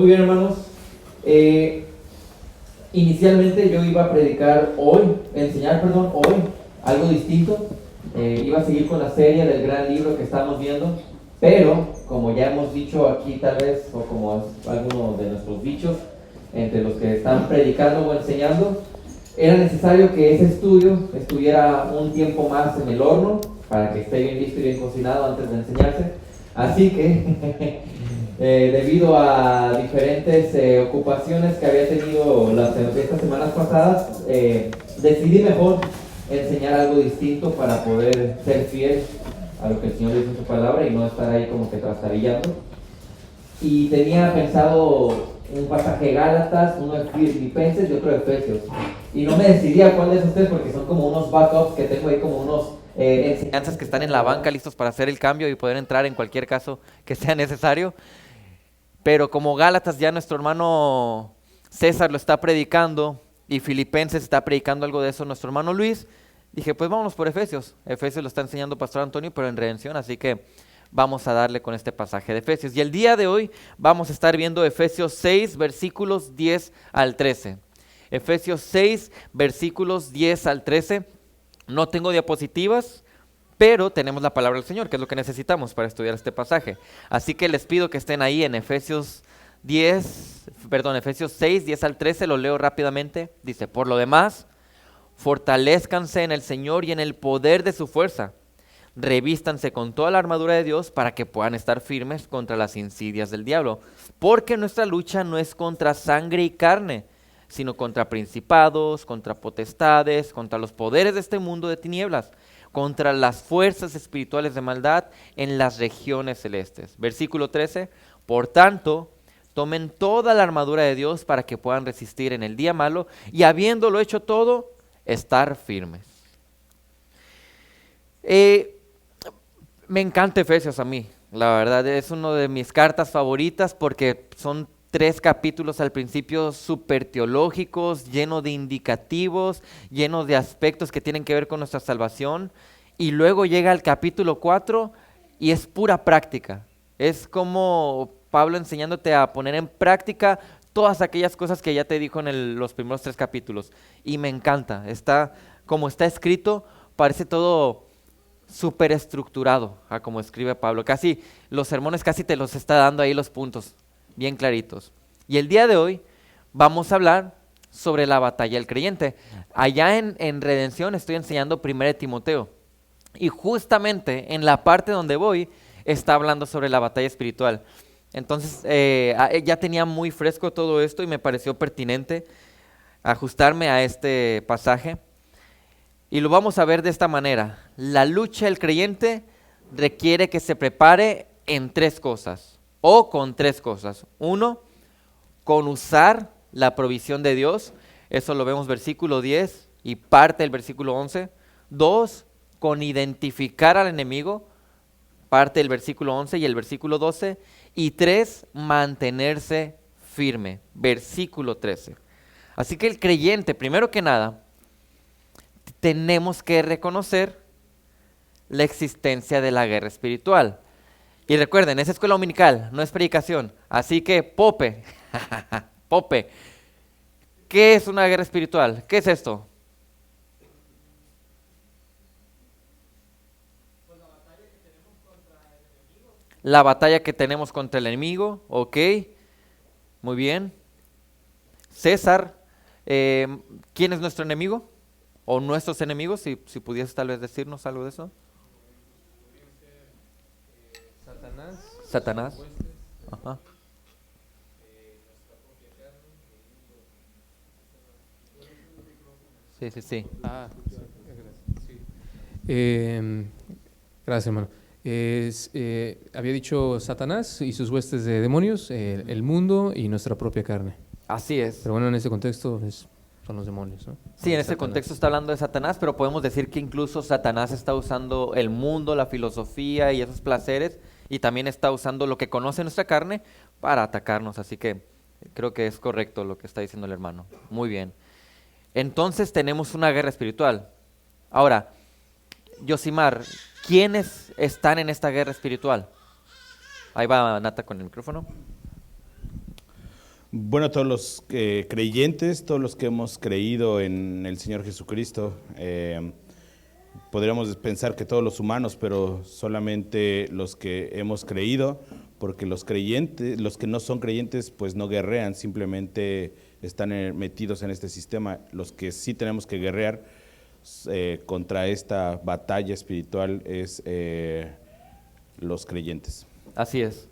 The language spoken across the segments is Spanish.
Muy bien, hermanos. Inicialmente yo iba a predicar enseñar hoy, algo distinto. Iba a seguir con la serie del gran libro que estamos viendo, pero como ya hemos dicho aquí tal vez, o como algunos de nuestros dichos, entre los que están predicando o enseñando, era necesario que ese estudio estuviera un tiempo más en el horno, para que esté bien listo y bien cocinado antes de enseñarse. Así que debido a diferentes ocupaciones que había tenido estas semanas pasadas, decidí mejor enseñar algo distinto para poder ser fiel a lo que el Señor dice en su palabra y no estar ahí como que trastabillando. Y tenía pensado un pasaje de Gálatas, uno de Filipenses y otro de Efesios. Y no me decidía cuál de esos tres porque son como unos backups que tengo ahí, como unos enseñanzas que están en la banca listos para hacer el cambio y poder entrar en cualquier caso que sea necesario. Pero como Gálatas ya nuestro hermano César lo está predicando y Filipenses está predicando algo de eso nuestro hermano Luis, dije pues vámonos por Efesios. Efesios lo está enseñando Pastor Antonio, pero en redención, así que vamos a darle con este pasaje de Efesios. Y el día de hoy vamos a estar viendo Efesios 6, versículos 10 al 13. Efesios 6, versículos 10 al 13. No tengo diapositivas, pero tenemos la palabra del Señor, que es lo que necesitamos para estudiar este pasaje. Así que les pido que estén ahí en Efesios 6, 10 al 13, lo leo rápidamente. Dice, por lo demás, fortalezcanse en el Señor y en el poder de su fuerza. Revístanse con toda la armadura de Dios para que puedan estar firmes contra las insidias del diablo. Porque nuestra lucha no es contra sangre y carne, sino contra principados, contra potestades, contra los poderes de este mundo de tinieblas, contra las fuerzas espirituales de maldad en las regiones celestes. Versículo 13, por tanto, tomen toda la armadura de Dios para que puedan resistir en el día malo y habiéndolo hecho todo, estar firmes. Me encanta Efesios a mí, la verdad es una de mis cartas favoritas porque son 3 capítulos al principio súper teológicos, llenos de indicativos, llenos de aspectos que tienen que ver con nuestra salvación. Y luego llega el capítulo 4 y es pura práctica. Es como Pablo enseñándote a poner en práctica todas aquellas cosas que ya te dijo en los primeros 3 capítulos. Y me encanta, como está escrito, parece todo súper estructurado, como escribe Pablo. Casi los sermones casi te los está dando ahí los puntos bien claritos. Y el día de hoy vamos a hablar sobre la batalla del creyente. Allá en Redención estoy enseñando 1 Timoteo. Y justamente en la parte donde voy está hablando sobre la batalla espiritual. Entonces ya tenía muy fresco todo esto y me pareció pertinente ajustarme a este pasaje. Y lo vamos a ver de esta manera. La lucha del creyente requiere que se prepare en 3 cosas. O con 3 cosas. 1, con usar la provisión de Dios. Eso lo vemos versículo 10 y parte del versículo 11. 2, con identificar al enemigo. Parte del versículo 11 y el versículo 12. Y 3, mantenerse firme. Versículo 13. Así que el creyente, primero que nada, tenemos que reconocer la existencia de la guerra espiritual. Y recuerden, es escuela dominical, no es predicación. Así que, Pope, ¿qué es una guerra espiritual? ¿Qué es esto? Pues la batalla que tenemos contra el enemigo, ok, muy bien. César, ¿quién es nuestro enemigo? ¿O nuestros enemigos? Si pudieses tal vez decirnos algo de eso. Satanás. Ajá. Sí. Gracias, hermano. Había dicho Satanás y sus huestes de demonios, el mundo y nuestra propia carne. Así es. Pero bueno, en ese contexto son los demonios, ¿no? Sí, en ese contexto está hablando de Satanás, pero podemos decir que incluso Satanás está usando el mundo, la filosofía y esos placeres, y también está usando lo que conoce nuestra carne para atacarnos. Así que creo que es correcto lo que está diciendo el hermano. Muy bien. Entonces tenemos una guerra espiritual. Ahora, Yosimar, ¿quiénes están en esta guerra espiritual? Ahí va Nata con el micrófono. Bueno, todos los creyentes, todos los que hemos creído en el Señor Jesucristo, podríamos pensar que todos los humanos, pero solamente los que hemos creído, porque los creyentes, los que no son creyentes, pues no guerrean, simplemente están metidos en este sistema. Los que sí tenemos que guerrear contra esta batalla espiritual es los creyentes. Así es.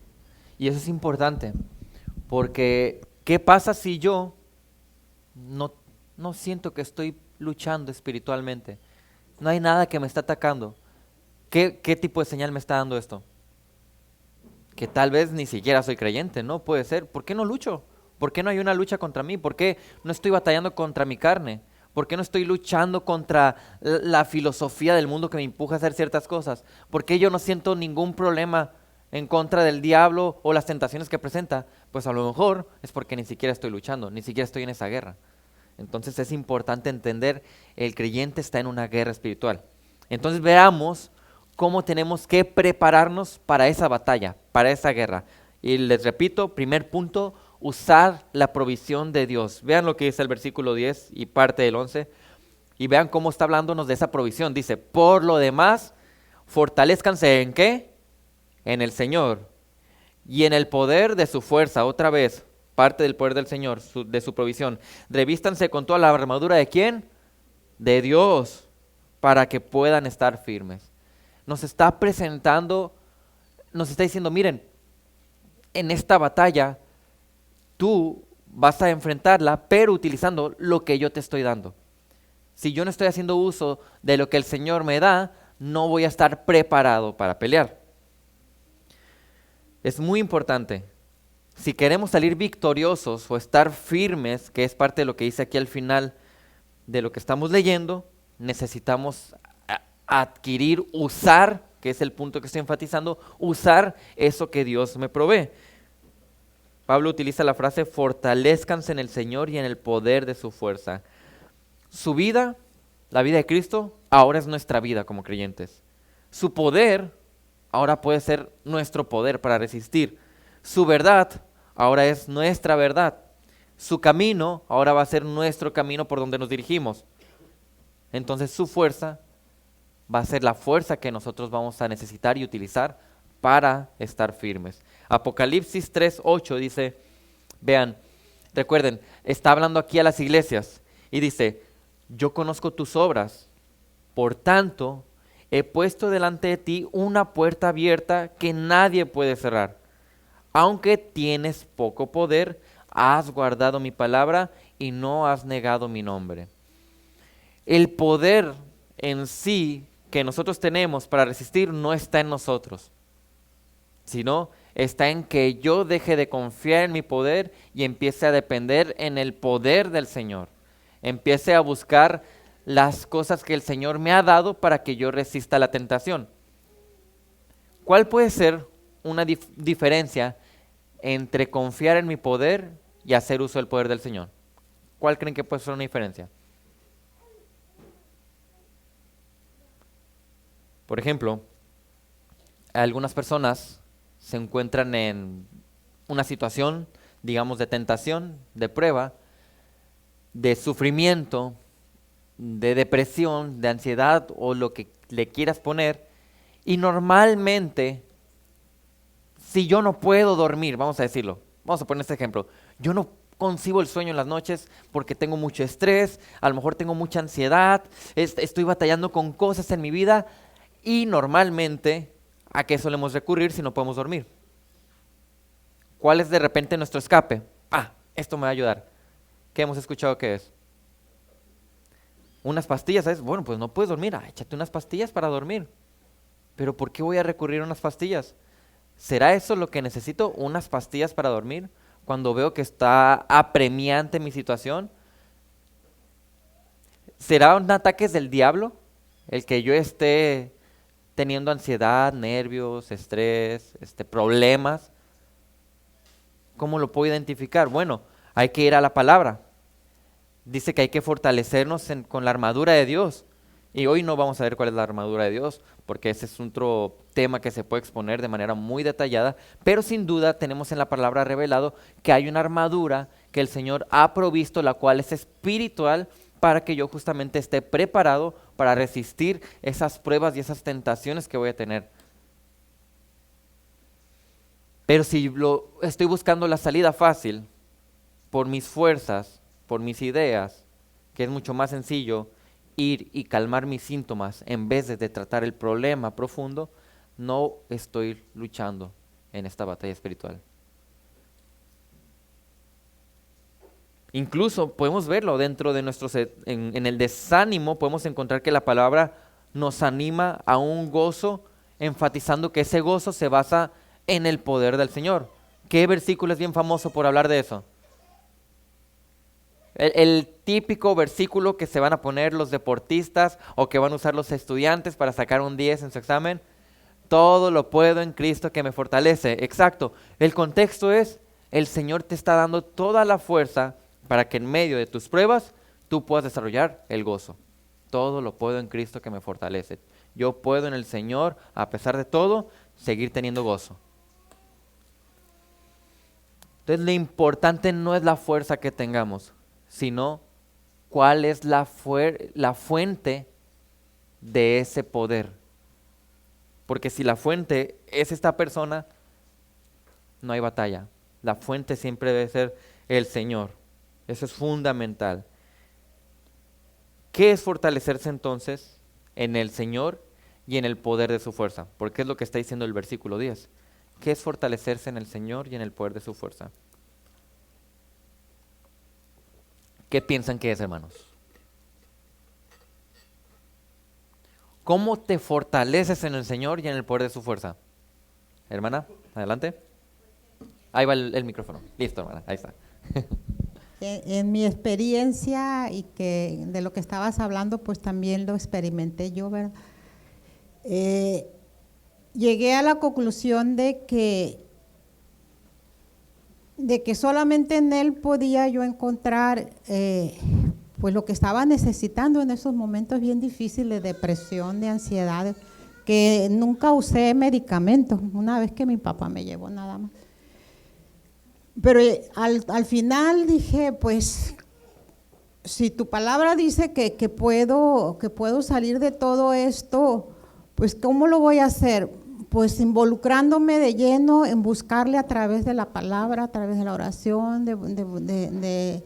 Y eso es importante, porque ¿qué pasa si yo no siento que estoy luchando espiritualmente? No hay nada que me está atacando. ¿Qué tipo de señal me está dando esto? Que tal vez ni siquiera soy creyente, ¿no? Puede ser. ¿Por qué no lucho? ¿Por qué no hay una lucha contra mí? ¿Por qué no estoy batallando contra mi carne? ¿Por qué no estoy luchando contra la filosofía del mundo que me empuja a hacer ciertas cosas? ¿Por qué yo no siento ningún problema en contra del diablo o las tentaciones que presenta? Pues a lo mejor es porque ni siquiera estoy luchando, ni siquiera estoy en esa guerra. Entonces es importante entender, el creyente está en una guerra espiritual. Entonces veamos cómo tenemos que prepararnos para esa batalla, para esa guerra. Y les repito, primer punto, usar la provisión de Dios. Vean lo que dice el versículo 10 y parte del 11, y vean cómo está hablándonos de esa provisión. Dice, por lo demás, fortalezcanse ¿en qué? En el Señor y en el poder de su fuerza. Otra vez, parte del poder del Señor, de su provisión. Revístanse con toda la armadura ¿de quién? De Dios, para que puedan estar firmes. Nos está presentando, nos está diciendo, miren, en esta batalla tú vas a enfrentarla, pero utilizando lo que yo te estoy dando. Si yo no estoy haciendo uso de lo que el Señor me da, no voy a estar preparado para pelear. Es muy importante. Si queremos salir victoriosos o estar firmes, que es parte de lo que dice aquí al final de lo que estamos leyendo, necesitamos adquirir, usar, que es el punto que estoy enfatizando, usar eso que Dios me provee. Pablo utiliza la frase, fortalezcanse en el Señor y en el poder de su fuerza. Su vida, la vida de Cristo, ahora es nuestra vida como creyentes. Su poder ahora puede ser nuestro poder para resistir. Su verdad ahora es nuestra verdad. Su camino ahora va a ser nuestro camino por donde nos dirigimos. Entonces su fuerza va a ser la fuerza que nosotros vamos a necesitar y utilizar para estar firmes. Apocalipsis 3:8 dice, vean, recuerden, está hablando aquí a las iglesias y dice, yo conozco tus obras, por tanto, he puesto delante de ti una puerta abierta que nadie puede cerrar. Aunque tienes poco poder, has guardado mi palabra y no has negado mi nombre. El poder en sí que nosotros tenemos para resistir no está en nosotros, sino está en que yo deje de confiar en mi poder y empiece a depender en el poder del Señor. Empiece a buscar las cosas que el Señor me ha dado para que yo resista la tentación. ¿Cuál puede ser una diferencia entre confiar en mi poder y hacer uso del poder del Señor? ¿Cuál creen que puede ser una diferencia? Por ejemplo, algunas personas se encuentran en una situación, digamos, de tentación, de prueba, de sufrimiento, de depresión, de ansiedad o lo que le quieras poner, y normalmente, si yo no puedo dormir, vamos a decirlo, vamos a poner este ejemplo, yo no concibo el sueño en las noches porque tengo mucho estrés, a lo mejor tengo mucha ansiedad, estoy batallando con cosas en mi vida, y normalmente, ¿a qué solemos recurrir si no podemos dormir? ¿Cuál es de repente nuestro escape? Esto me va a ayudar. ¿Qué hemos escuchado que es? Unas pastillas, ¿sabes? Bueno, pues no puedes dormir, échate unas pastillas para dormir. Pero ¿por qué voy a recurrir a unas pastillas? ¿Será eso lo que necesito? ¿Unas pastillas para dormir? Cuando veo que está apremiante mi situación. ¿Será un ataque del diablo? El que yo esté teniendo ansiedad, nervios, estrés, problemas. ¿Cómo lo puedo identificar? Bueno, hay que ir a la palabra. Dice que hay que fortalecernos con la armadura de Dios. Y hoy no vamos a ver cuál es la armadura de Dios, porque ese es otro tema que se puede exponer de manera muy detallada, pero sin duda tenemos en la palabra revelado que hay una armadura que el Señor ha provisto, la cual es espiritual, para que yo justamente esté preparado para resistir esas pruebas y esas tentaciones que voy a tener. Pero si estoy buscando la salida fácil por mis fuerzas, por mis ideas, que es mucho más sencillo ir y calmar mis síntomas en vez de tratar el problema profundo, no estoy luchando en esta batalla espiritual. Incluso podemos verlo dentro de en el desánimo, podemos encontrar que la palabra nos anima a un gozo, enfatizando que ese gozo se basa en el poder del Señor. ¿Qué versículo es bien famoso por hablar de eso? El típico versículo que se van a poner los deportistas o que van a usar los estudiantes para sacar un 10 en su examen. Todo lo puedo en Cristo que me fortalece. Exacto. El contexto es, el Señor te está dando toda la fuerza para que en medio de tus pruebas tú puedas desarrollar el gozo. Todo lo puedo en Cristo que me fortalece. Yo puedo en el Señor, a pesar de todo, seguir teniendo gozo. Entonces lo importante no es la fuerza que tengamos, sino cuál es la fuente de ese poder. Porque si la fuente es esta persona, no hay batalla. La fuente siempre debe ser el Señor. Eso es fundamental. ¿Qué es fortalecerse entonces? En el Señor y en el poder de su fuerza. Porque es lo que está diciendo el versículo 10. ¿Qué es fortalecerse en el Señor y en el poder de su fuerza? ¿Qué piensan que es, hermanos? ¿Cómo te fortaleces en el Señor y en el poder de su fuerza? Hermana, adelante. Ahí va el micrófono. Listo, hermana, ahí está. En mi experiencia y que de lo que estabas hablando, pues también lo experimenté yo, ¿verdad? Llegué a la conclusión de que solamente en Él podía yo encontrar pues lo que estaba necesitando en esos momentos bien difíciles de depresión, de ansiedad, que nunca usé medicamentos, una vez que mi papá me llevó nada más. Pero al final dije, pues, si tu palabra dice que puedo salir de todo esto, pues, ¿cómo lo voy a hacer? Pues involucrándome de lleno en buscarle a través de la palabra, a través de la oración, de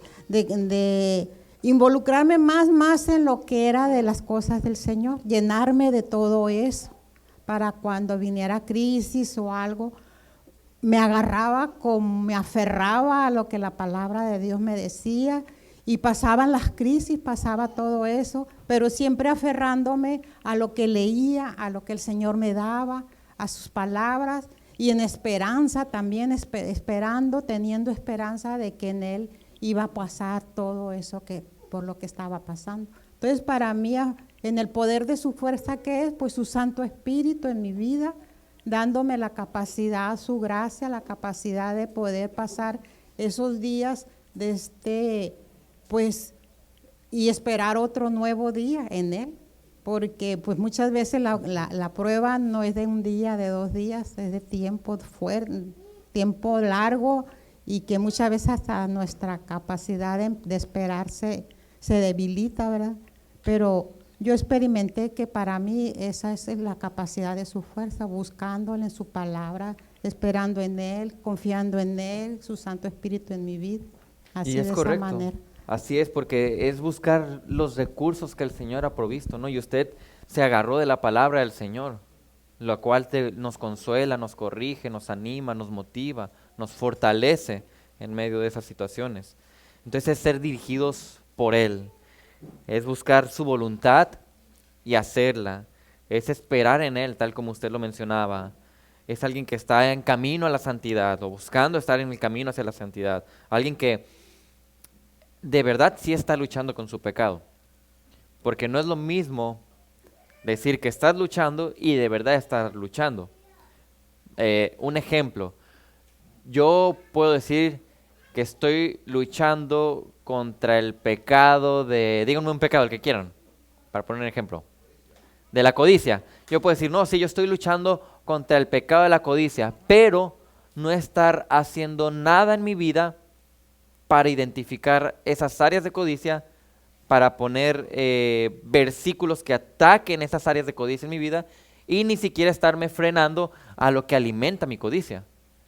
involucrarme más en lo que era de las cosas del Señor, llenarme de todo eso, para cuando viniera crisis o algo, me aferraba a lo que la palabra de Dios me decía, y pasaban las crisis, pasaba todo eso, pero siempre aferrándome a lo que leía, a lo que el Señor me daba, a sus palabras, y en esperanza también, teniendo esperanza de que en Él iba a pasar todo eso por lo que estaba pasando. Entonces, para mí, en el poder de su fuerza, que es pues su Santo Espíritu en mi vida, dándome la capacidad, su gracia, la capacidad de poder pasar esos días pues, y esperar otro nuevo día en Él, porque pues muchas veces la prueba no es de un día, de 2 días, es de tiempo largo, y que muchas veces hasta nuestra capacidad de esperarse se debilita, ¿verdad? Pero yo experimenté que para mí esa es la capacidad de su fuerza, buscándole en su palabra, esperando en Él, confiando en Él, su Santo Espíritu en mi vida. Así Y es de correcto. esa manera. Así es, porque es buscar los recursos que el Señor ha provisto, ¿no? Y usted se agarró de la palabra del Señor, la cual nos consuela, nos corrige, nos anima, nos motiva, nos fortalece en medio de esas situaciones. Entonces es ser dirigidos por Él, es buscar su voluntad y hacerla, es esperar en Él, tal como usted lo mencionaba. Es alguien que está en camino a la santidad o buscando estar en el camino hacia la santidad, alguien que de verdad sí está luchando con su pecado, porque no es lo mismo decir que estás luchando y de verdad estar luchando. Un ejemplo, yo puedo decir que estoy luchando contra el pecado díganme un pecado, el que quieran, para poner un ejemplo. de la codicia. Yo puedo decir, no, sí, yo estoy luchando contra el pecado de la codicia, pero no estar haciendo nada en mi vida para identificar esas áreas de codicia, para poner versículos que ataquen esas áreas de codicia en mi vida y ni siquiera estarme frenando a lo que alimenta mi codicia.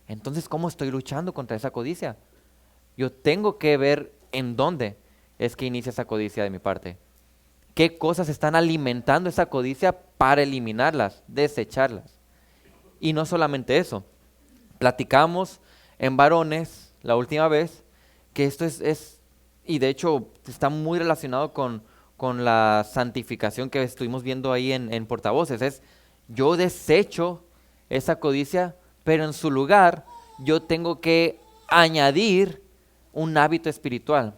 Entonces, ¿cómo estoy luchando contra esa codicia? Yo tengo que ver en dónde es que inicia esa codicia de mi parte. ¿Qué cosas están alimentando esa codicia para eliminarlas, desecharlas? Y no solamente eso. Platicamos en varones la última vez que esto y de hecho está muy relacionado con la santificación que estuvimos viendo ahí en Portavoces. Yo desecho esa codicia, pero en su lugar yo tengo que añadir un hábito espiritual.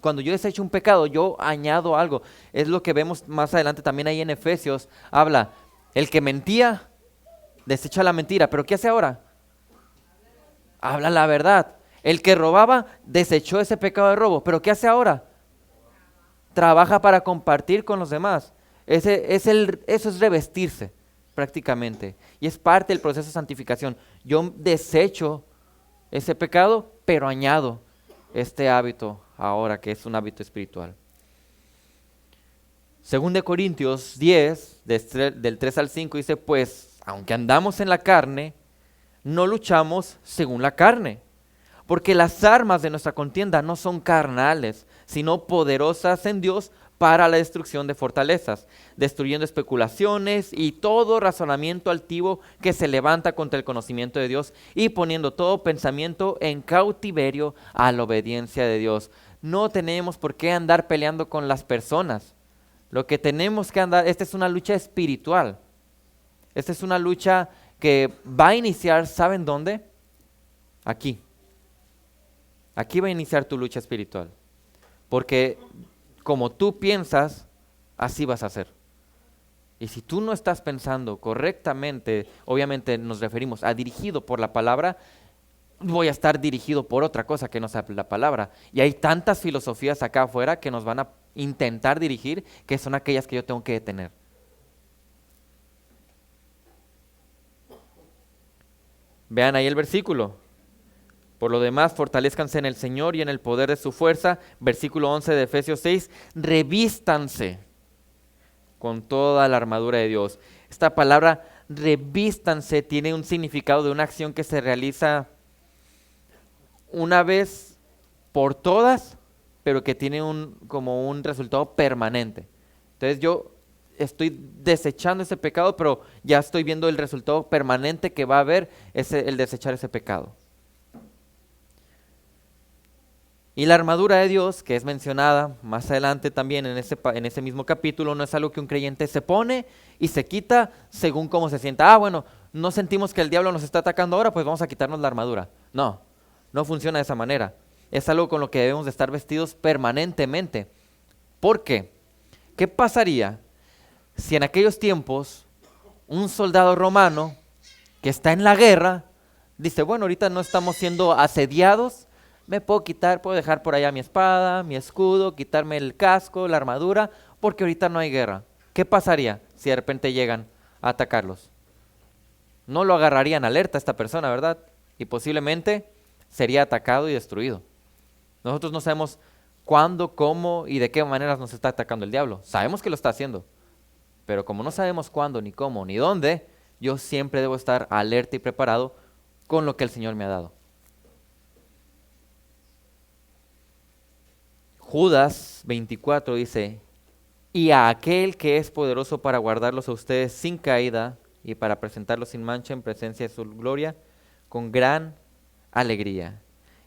Cuando yo desecho un pecado, yo añado algo. Es lo que vemos más adelante también ahí en Efesios. Habla, el que mentía, desecha la mentira, pero ¿qué hace ahora? Habla la verdad. El que robaba, desechó ese pecado de robo, pero ¿qué hace ahora? Trabaja para compartir con los demás. Eso es revestirse, prácticamente. Y es parte del proceso de santificación. Yo desecho ese pecado, pero añado este hábito ahora, que es un hábito espiritual. Según de Corintios 10, del 3 al 5, dice, pues, aunque andamos en la carne, no luchamos según la carne. Porque las armas de nuestra contienda no son carnales, sino poderosas en Dios para la destrucción de fortalezas, destruyendo especulaciones y todo razonamiento altivo que se levanta contra el conocimiento de Dios y poniendo todo pensamiento en cautiverio a la obediencia de Dios. No tenemos por qué andar peleando con las personas. Lo que tenemos que andar, esta es una lucha espiritual. Esta es una lucha que va a iniciar, ¿saben dónde? Aquí. Aquí va a iniciar tu lucha espiritual. Porque como tú piensas, así vas a hacer. Y si tú no estás pensando correctamente, obviamente nos referimos a dirigido por la palabra, voy a estar dirigido por otra cosa que no sea la palabra. Y hay tantas filosofías acá afuera que nos van a intentar dirigir, que son aquellas que yo tengo que detener. Vean ahí el versículo. Por lo demás, fortalézcanse en el Señor y en el poder de su fuerza. Versículo 11 de Efesios 6, revístanse con toda la armadura de Dios. Esta palabra revístanse tiene un significado de una acción que se realiza una vez por todas, pero que tiene como un resultado permanente. Entonces yo estoy desechando ese pecado, pero ya estoy viendo el resultado permanente que va a haber, el desechar ese pecado. Y la armadura de Dios, que es mencionada más adelante también en ese mismo capítulo, no es algo que un creyente se pone y se quita según cómo se sienta. Bueno, no sentimos que el diablo nos está atacando ahora, pues vamos a quitarnos la armadura. No, no funciona de esa manera. Es algo con lo que debemos de estar vestidos permanentemente. ¿Por qué? ¿Qué pasaría si en aquellos tiempos un soldado romano que está en la guerra dice, bueno, ahorita no estamos siendo asediados, me puedo dejar por allá mi espada, mi escudo, quitarme el casco, la armadura, porque ahorita no hay guerra? ¿Qué pasaría si de repente llegan a atacarlos? No lo agarrarían alerta a esta persona, ¿verdad? Y posiblemente sería atacado y destruido. Nosotros no sabemos cuándo, cómo y de qué maneras nos está atacando el diablo. Sabemos que lo está haciendo, pero como no sabemos cuándo, ni cómo, ni dónde, yo siempre debo estar alerta y preparado con lo que el Señor me ha dado. Judas 24 dice, y a aquel que es poderoso para guardarlos a ustedes sin caída y para presentarlos sin mancha en presencia de su gloria, con gran alegría.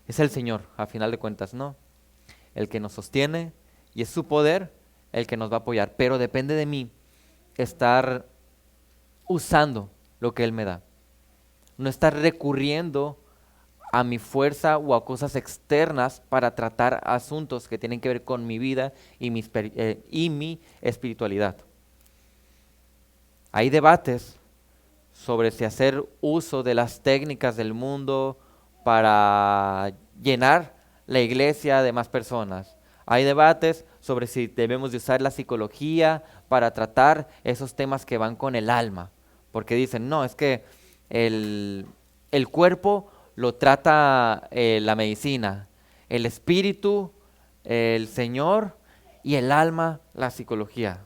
Es el Señor, a final de cuentas, ¿no? El que nos sostiene y es su poder el que nos va a apoyar, pero depende de mí estar usando lo que Él me da. No estar recurriendo a mi fuerza o a cosas externas para tratar asuntos que tienen que ver con mi vida y mi espiritualidad. Hay debates sobre si hacer uso de las técnicas del mundo para llenar la iglesia de más personas. Hay debates sobre si debemos de usar la psicología para tratar esos temas que van con el alma. Porque dicen, no, es que el cuerpo lo trata la medicina, el espíritu, el Señor, y el alma, la psicología.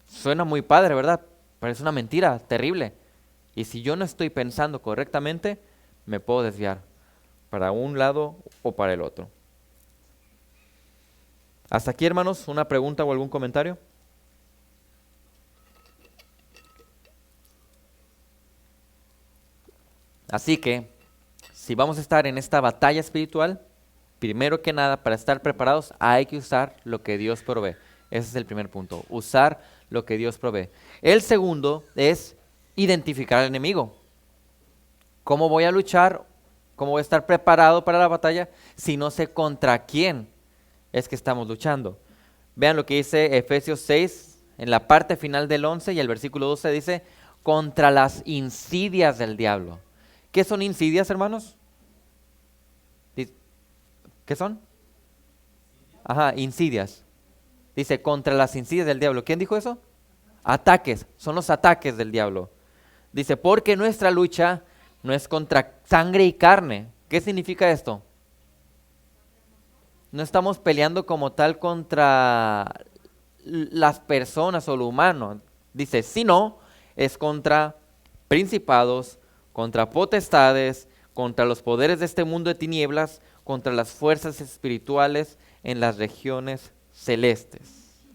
Suena muy padre, ¿verdad? Pero es una mentira terrible. Y si yo no estoy pensando correctamente, me puedo desviar para un lado o para el otro. Hasta aquí, hermanos, ¿una pregunta o algún comentario? Así que, si vamos a estar en esta batalla espiritual, primero que nada, para estar preparados, hay que usar lo que Dios provee. Ese es el primer punto, usar lo que Dios provee. El segundo es identificar al enemigo. ¿Cómo voy a luchar? ¿Cómo voy a estar preparado para la batalla si no sé contra quién es que estamos luchando? Vean lo que dice Efesios 6, en la parte final del 11 y el versículo 12 dice, contra las insidias del diablo. ¿Qué son insidias, hermanos? ¿Qué son? Ajá, insidias. Dice, contra las insidias del diablo. ¿Quién dijo eso? Ataques, son los ataques del diablo. Dice, porque nuestra lucha no es contra sangre y carne. ¿Qué significa esto? No estamos peleando como tal contra las personas o lo humano. Dice, sino es contra principados, contra potestades, contra los poderes de este mundo de tinieblas, contra las fuerzas espirituales en las regiones celestes.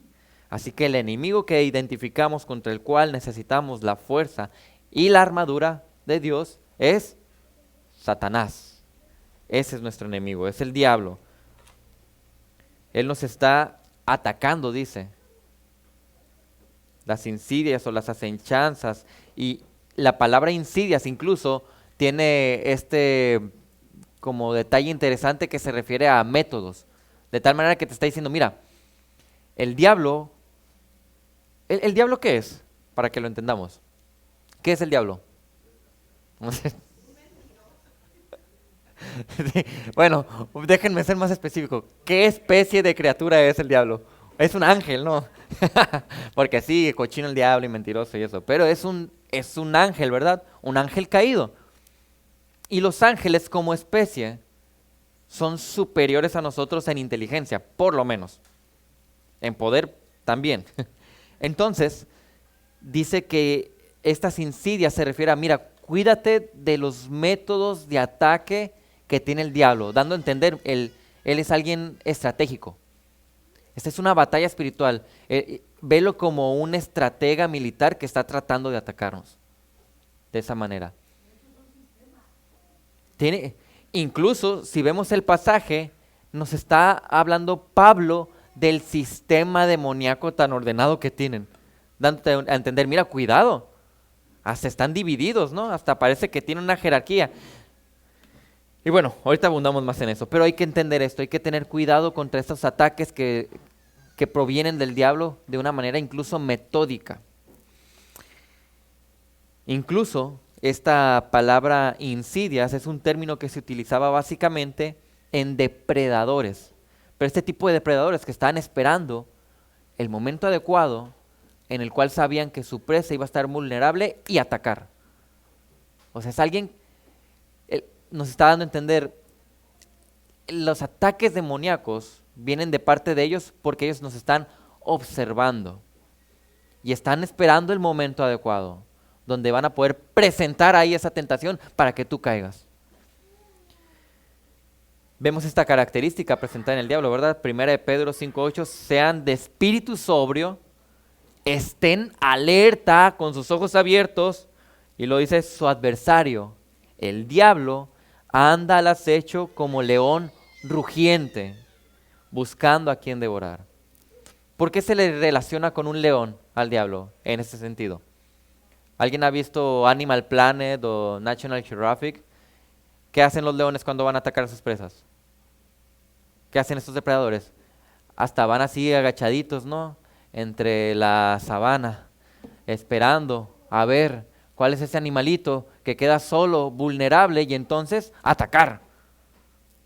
Así que el enemigo que identificamos, contra el cual necesitamos la fuerza y la armadura de Dios, es Satanás. Ese es nuestro enemigo, es el diablo. Él nos está atacando, dice. Las insidias o las asechanzas, y la palabra insidias incluso tiene como detalle interesante que se refiere a métodos. De tal manera que te está diciendo, mira, el diablo, ¿el diablo qué es? Para que lo entendamos. ¿Qué es el diablo? Sí, bueno, déjenme ser más específico. ¿Qué especie de criatura es el diablo? Es un ángel, ¿no? Porque sí, cochino el diablo y mentiroso y eso. Pero es un ángel, ¿verdad? Un ángel caído. Y los ángeles como especie son superiores a nosotros en inteligencia, por lo menos. En poder también. Entonces, dice que estas insidias se refiere a, mira, cuídate de los métodos de ataque que tiene el diablo, dando a entender, él es alguien estratégico. Esta es una batalla espiritual. Velo como un estratega militar que está tratando de atacarnos. De esa manera. Incluso, si vemos el pasaje, nos está hablando Pablo del sistema demoníaco tan ordenado que tienen. Dándote a entender, mira, cuidado. Hasta están divididos, ¿no? Hasta parece que tienen una jerarquía. Y bueno, ahorita abundamos más en eso, pero hay que entender esto, hay que tener cuidado contra estos ataques que provienen del diablo de una manera incluso metódica. Incluso esta palabra insidias es un término que se utilizaba básicamente en depredadores, pero este tipo de depredadores que estaban esperando el momento adecuado en el cual sabían que su presa iba a estar vulnerable y atacar. O sea, es alguien, nos está dando a entender, los ataques demoníacos vienen de parte de ellos porque ellos nos están observando y están esperando el momento adecuado donde van a poder presentar ahí esa tentación para que tú caigas. Vemos esta característica presentada en el diablo, ¿verdad? Primera de Pedro 5:8, sean de espíritu sobrio, estén alerta con sus ojos abiertos, y lo dice su adversario, el diablo, anda al acecho como león rugiente, buscando a quien devorar. ¿Por qué se le relaciona con un león al diablo en ese sentido? ¿Alguien ha visto Animal Planet o National Geographic? ¿Qué hacen los leones cuando van a atacar a sus presas? ¿Qué hacen estos depredadores? Hasta van así agachaditos, ¿no? Entre la sabana, esperando a ver cuál es ese animalito que queda solo, vulnerable, y entonces atacar.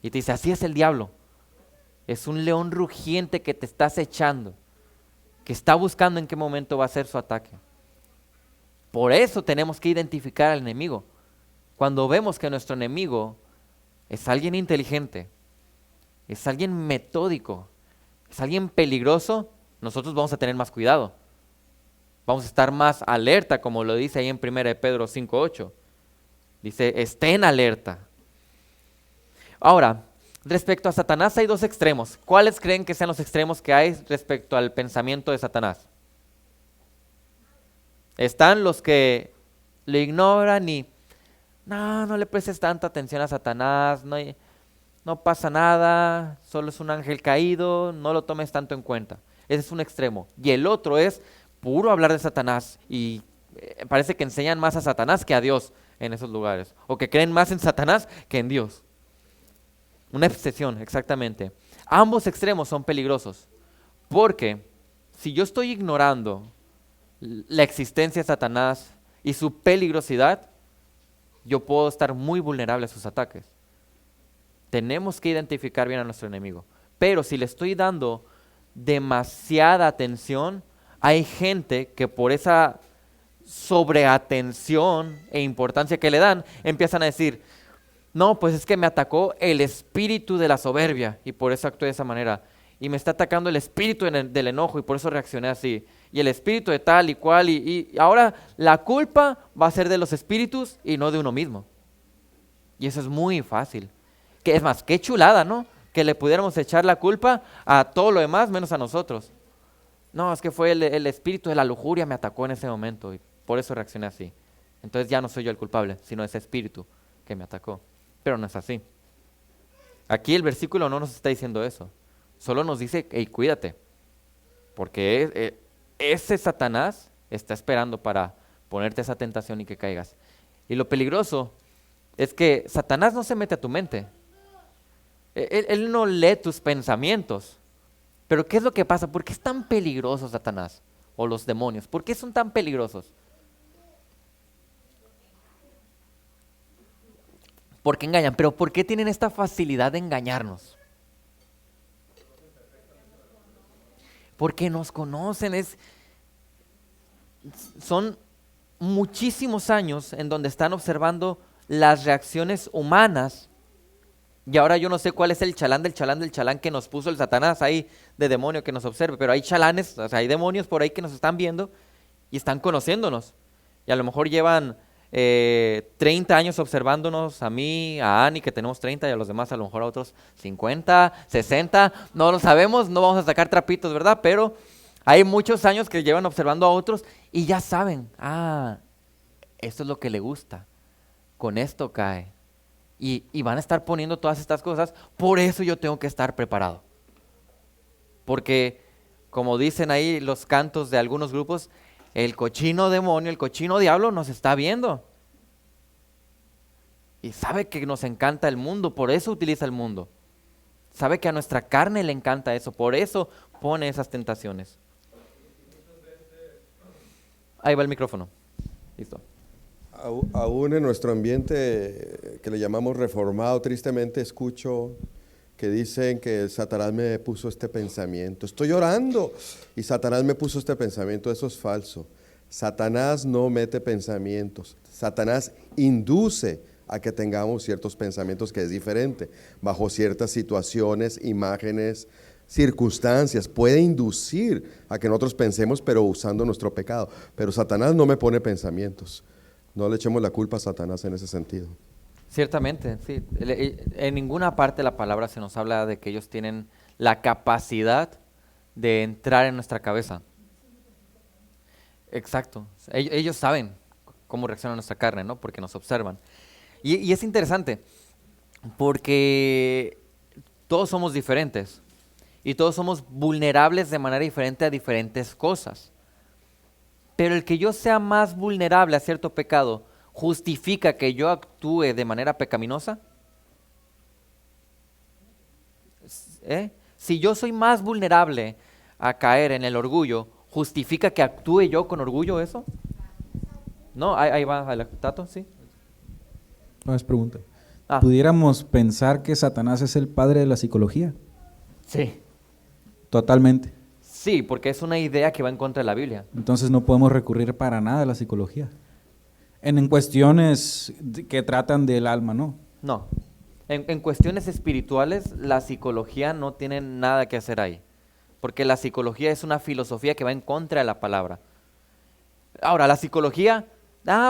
Y te dice, así es el diablo. Es un león rugiente que te está acechando, que está buscando en qué momento va a ser su ataque. Por eso tenemos que identificar al enemigo. Cuando vemos que nuestro enemigo es alguien inteligente, es alguien metódico, es alguien peligroso, nosotros vamos a tener más cuidado. Vamos a estar más alerta, como lo dice ahí en 1 de Pedro 5:8. Dice, estén alerta. Ahora, respecto a Satanás hay dos extremos. ¿Cuáles creen que sean los extremos que hay respecto al pensamiento de Satanás? Están los que lo ignoran y no le prestes tanta atención a Satanás, no pasa nada, solo es un ángel caído, no lo tomes tanto en cuenta. Ese es un extremo. Y el otro es puro hablar de Satanás y parece que enseñan más a Satanás que a Dios en esos lugares, o que creen más en Satanás que en Dios. Una obsesión, exactamente. Ambos extremos son peligrosos, porque si yo estoy ignorando la existencia de Satanás y su peligrosidad, yo puedo estar muy vulnerable a sus ataques. Tenemos que identificar bien a nuestro enemigo. Pero si le estoy dando demasiada atención, hay gente que por esa sobreatención e importancia que le dan, empiezan a decir, no, pues es que me atacó el espíritu de la soberbia y por eso actué de esa manera. Y me está atacando el espíritu del enojo y por eso reaccioné así. Y el espíritu de tal y cual. Y ahora la culpa va a ser de los espíritus y no de uno mismo. Y eso es muy fácil. Que es más, qué chulada, ¿no? Que le pudiéramos echar la culpa a todo lo demás menos a nosotros. No, es que fue el espíritu de la lujuria me atacó en ese momento y por eso reaccioné así. Entonces ya no soy yo el culpable, sino ese espíritu que me atacó. Pero no es así. Aquí el versículo no nos está diciendo eso. Solo nos dice, hey, cuídate. Porque ese Satanás está esperando para ponerte esa tentación y que caigas. Y lo peligroso es que Satanás no se mete a tu mente. Él no lee tus pensamientos. Pero ¿qué es lo que pasa? ¿Por qué es tan peligroso Satanás o los demonios? ¿Por qué son tan peligrosos? Porque engañan. Pero ¿por qué tienen esta facilidad de engañarnos? Porque nos conocen. Son muchísimos años en donde están observando las reacciones humanas. Y ahora yo no sé cuál es el chalán del chalán del chalán que nos puso el Satanás ahí de demonio que nos observe, pero hay chalanes, o sea, hay demonios por ahí que nos están viendo y están conociéndonos. Y a lo mejor llevan 30 años observándonos, a mí, a Ani, que tenemos 30, y a los demás a lo mejor a otros 50, 60, no lo sabemos, no vamos a sacar trapitos, ¿verdad? Pero hay muchos años que llevan observando a otros y ya saben, esto es lo que le gusta, con esto cae. Y van a estar poniendo todas estas cosas, por eso yo tengo que estar preparado. Porque, como dicen ahí los cantos de algunos grupos, el cochino demonio, el cochino diablo nos está viendo. Y sabe que nos encanta el mundo, por eso utiliza el mundo. Sabe que a nuestra carne le encanta eso, por eso pone esas tentaciones. Ahí va el micrófono. Listo. Aún en nuestro ambiente que le llamamos reformado, tristemente escucho que dicen que Satanás me puso este pensamiento. Estoy orando y Satanás me puso este pensamiento. Eso es falso. Satanás no mete pensamientos. Satanás induce a que tengamos ciertos pensamientos, que es diferente. Bajo ciertas situaciones, imágenes, circunstancias, puede inducir a que nosotros pensemos, pero usando nuestro pecado. Pero Satanás no me pone pensamientos. No le echemos la culpa a Satanás en ese sentido. Ciertamente, sí. En ninguna parte de la palabra se nos habla de que ellos tienen la capacidad de entrar en nuestra cabeza. Exacto. Ellos saben cómo reacciona nuestra carne, ¿no? Porque nos observan. Y es interesante, porque todos somos diferentes y todos somos vulnerables de manera diferente a diferentes cosas. Pero el que yo sea más vulnerable a cierto pecado, ¿justifica que yo actúe de manera pecaminosa? Si yo soy más vulnerable a caer en el orgullo, ¿justifica que actúe yo con orgullo eso? No, ahí va, Tato, ¿sí? No es pregunta. ¿Pudiéramos pensar que Satanás es el padre de la psicología? Sí. Totalmente. Sí, porque es una idea que va en contra de la Biblia. Entonces no podemos recurrir para nada a la psicología. En cuestiones que tratan del alma, ¿no? No. En cuestiones espirituales, la psicología no tiene nada que hacer ahí. Porque la psicología es una filosofía que va en contra de la palabra. Ahora, la psicología,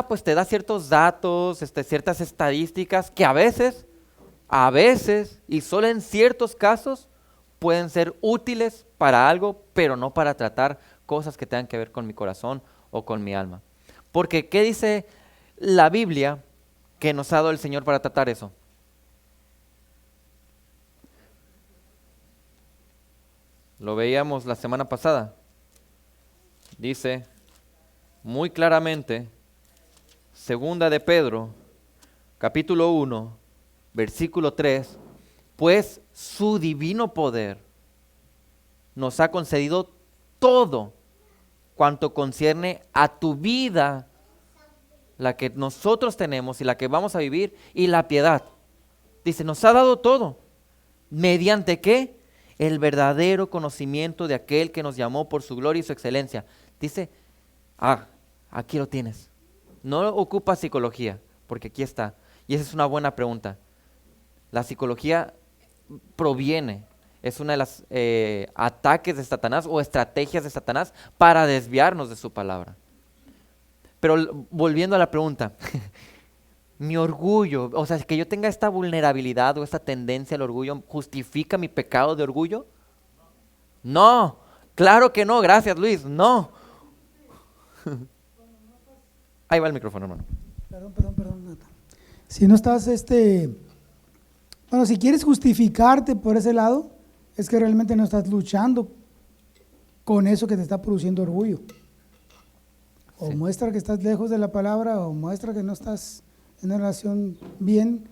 pues te da ciertos datos, ciertas estadísticas que a veces, y solo en ciertos casos, pueden ser útiles para algo, pero no para tratar cosas que tengan que ver con mi corazón o con mi alma. Porque, ¿qué dice la Biblia que nos ha dado el Señor para tratar eso? Lo veíamos la semana pasada. Dice muy claramente, segunda de Pedro, capítulo 1, versículo 3, pues su divino poder nos ha concedido todo cuanto concierne a tu vida, la que nosotros tenemos y la que vamos a vivir, y la piedad. Dice, nos ha dado todo. ¿Mediante qué? El verdadero conocimiento de aquel que nos llamó por su gloria y su excelencia. Dice, aquí lo tienes. No ocupa psicología, porque aquí está. Y esa es una buena pregunta. La psicología proviene, es una de las ataques de Satanás o estrategias de Satanás para desviarnos de su palabra. Pero volviendo a la pregunta, mi orgullo, o sea, que yo tenga esta vulnerabilidad o esta tendencia al orgullo, ¿justifica mi pecado de orgullo? No, claro que no, gracias Luis, no. Ahí va el micrófono, hermano. Perdón, Nata. Si no estás, bueno, si quieres justificarte por ese lado, es que realmente no estás luchando con eso que te está produciendo orgullo. O Sí. muestra que estás lejos de la palabra, o muestra que no estás en una relación bien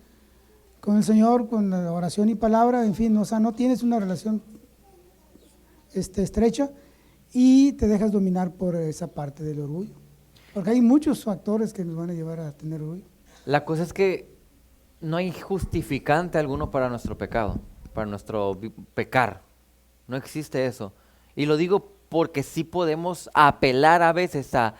con el Señor, con la oración y palabra, en fin, o sea, no tienes una relación estrecha y te dejas dominar por esa parte del orgullo. Porque hay muchos factores que nos van a llevar a tener orgullo. La cosa es que no hay justificante alguno para nuestro pecado, para nuestro pecar. No existe eso. Y lo digo porque sí podemos apelar a veces a,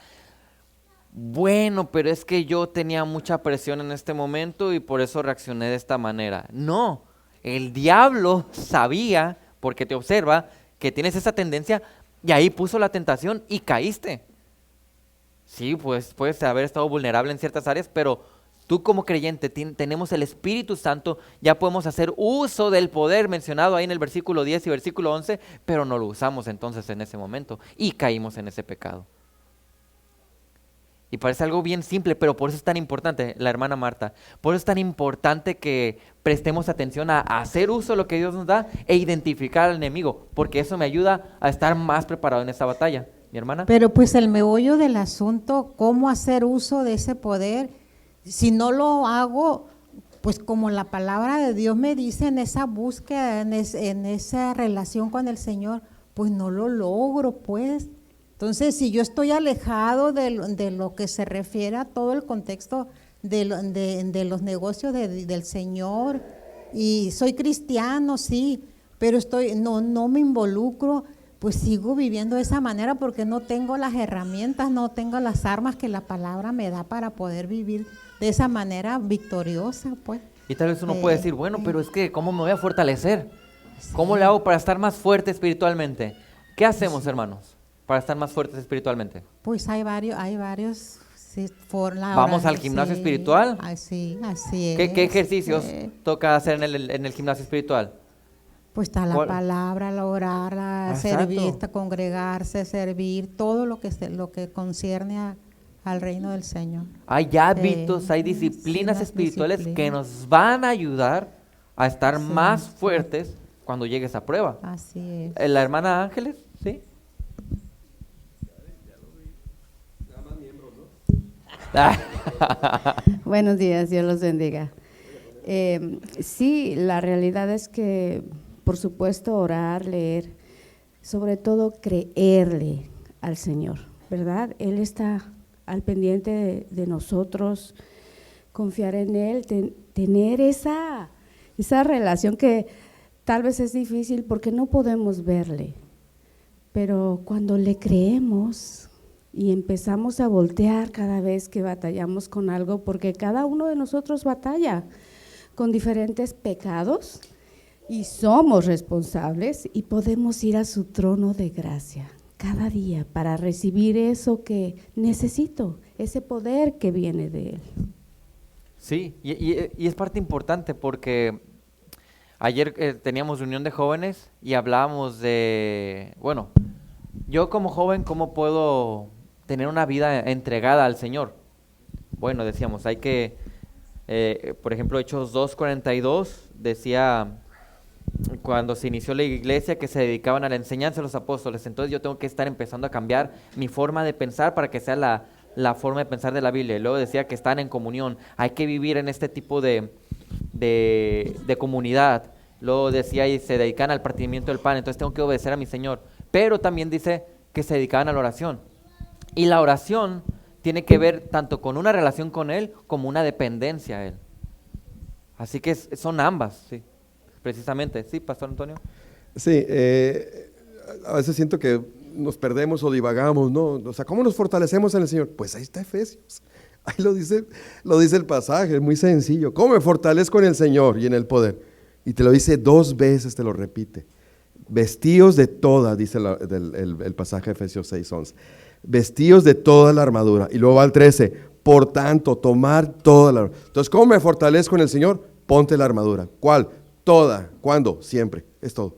bueno, pero es que yo tenía mucha presión en este momento y por eso reaccioné de esta manera. No, el diablo sabía, porque te observa, que tienes esa tendencia y ahí puso la tentación y caíste. Sí, pues puedes haber estado vulnerable en ciertas áreas, pero tú como creyente tenemos el Espíritu Santo, ya podemos hacer uso del poder mencionado ahí en el versículo 10 y versículo 11, pero no lo usamos entonces en ese momento y caímos en ese pecado. Y parece algo bien simple, pero por eso es tan importante, la hermana Marta, por eso es tan importante que prestemos atención a hacer uso de lo que Dios nos da e identificar al enemigo, porque eso me ayuda a estar más preparado en esta batalla. ¿Mi hermana? Pero pues el meollo del asunto, ¿cómo hacer uso de ese poder? Si no lo hago, pues como la palabra de Dios me dice en esa búsqueda, en esa relación con el Señor, pues no lo logro, pues. Entonces, si yo estoy alejado de lo que se refiere a todo el contexto de los negocios del Señor, y soy cristiano, sí, pero no me involucro, pues sigo viviendo de esa manera porque no tengo las herramientas, no tengo las armas que la palabra me da para poder vivir de esa manera victoriosa, pues. Y tal vez uno puede decir, bueno, pero es que ¿cómo me voy a fortalecer? ¿Cómo le hago para estar más fuerte espiritualmente? ¿Qué hacemos, hermanos, para estar más fuertes espiritualmente? Pues hay varios sí, ¿Vamos al gimnasio espiritual? Así es. ¿Qué ejercicios toca hacer en el gimnasio espiritual? Pues está la ¿Cuál? palabra, la orar, la Exacto. servir, congregarse, servir, todo lo que concierne al reino del Señor. Hay hábitos, hay disciplinas las espirituales que disciplinas. nos van a ayudar a estar Sí, más sí. fuertes cuando llegue esa prueba. Así es. La hermana Ángeles, ¿sí? Buenos días, Dios los bendiga. Sí, la realidad es que, por supuesto, orar, leer, sobre todo creerle al Señor, ¿verdad? Él está al pendiente de nosotros, confiar en Él, tener esa relación que Tal vez es difícil porque no podemos verle, pero cuando le creemos y empezamos a voltear cada vez que batallamos con algo, porque cada uno de nosotros batalla con diferentes pecados y somos responsables y podemos ir a su trono de gracia cada día para recibir eso que necesito, ese poder que viene de Él. Sí, y es parte importante porque ayer teníamos reunión de jóvenes y hablábamos de, bueno, yo como joven, ¿cómo puedo tener una vida entregada al Señor? Bueno, decíamos, hay que, por ejemplo, Hechos 2:42 decía, cuando se inició la iglesia, que se dedicaban a la enseñanza de los apóstoles. Entonces yo tengo que estar empezando a cambiar mi forma de pensar para que sea la forma de pensar de la Biblia. Y luego decía que están en comunión, hay que vivir en este tipo de comunidad. Luego decía, y se dedican al partimiento del pan, entonces tengo que obedecer a mi Señor. Pero también dice que se dedicaban a la oración. Y la oración tiene que ver tanto con una relación con Él como una dependencia a Él. Así que son ambas, sí, precisamente. ¿Sí, Pastor Antonio? Sí, a veces siento que nos perdemos o divagamos, ¿no? O sea, ¿cómo nos fortalecemos en el Señor? Pues ahí está Efesios. Ahí lo dice el pasaje, es muy sencillo. ¿Cómo me fortalezco en el Señor y en el poder? Y te lo dice 2 veces, te lo repite. Vestíos de toda, dice el pasaje de Efesios 6:11. Vestíos de toda la armadura. Y luego va al 13. Por tanto, tomar toda la armadura. Entonces, ¿cómo me fortalezco en el Señor? Ponte la armadura. ¿Cuál? Toda. ¿Cuándo? Siempre. Es todo.